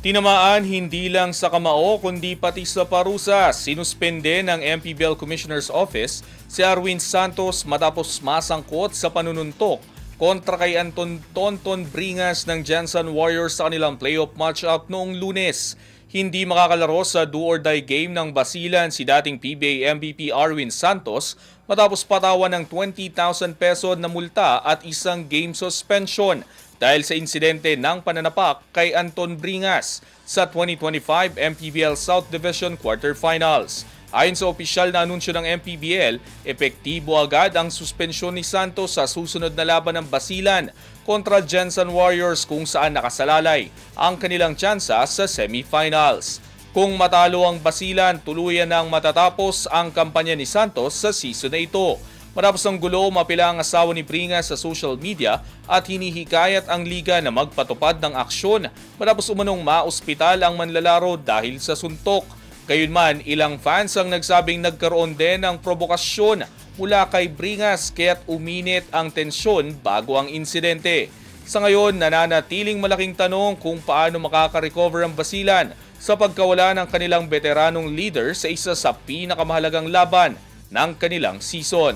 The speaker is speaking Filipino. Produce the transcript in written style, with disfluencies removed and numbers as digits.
Tinamaan hindi lang sa kamao kundi pati sa parusa. Sinuspende ng MPBL Commissioner's Office si Arwin Santos matapos masangkot sa panununtok kontra kay Tonton Bringas ng Jansan Warriors sa kanilang playoff matchup noong Lunes. Hindi makakalaro sa do-or-die game ng Basilan si dating PBA MVP Arwin Santos matapos patawan ng 20,000 peso na multa at isang game suspension dahil sa insidente ng pananapak kay Anton Bringas sa 2025 MPBL South Division Quarterfinals. Ayon sa opisyal na anunsyo ng MPBL, epektibo agad ang suspensyon ni Santos sa susunod na laban ng Basilan kontra Jansan Warriors kung saan nakasalalay ang kanilang tsansa sa semifinals. Kung matalo ang Basilan, tuluyan nang matatapos ang kampanya ni Santos sa season na ito. Matapos ang gulo, mapila ang asawa ni Bringas sa social media at hinihikayat ang liga na magpatupad ng aksyon matapos umanong maospital ang manlalaro dahil sa suntok. Gayunman, ilang fans ang nagsabing nagkaroon din ng provokasyon mula kay Bringas kaya't uminit ang tensyon bago ang insidente. Sa ngayon, nananatiling malaking tanong kung paano makaka-recover ang Basilan sa pagkawala ng kanilang veteranong leader sa isa sa pinakamahalagang laban ng kanilang season.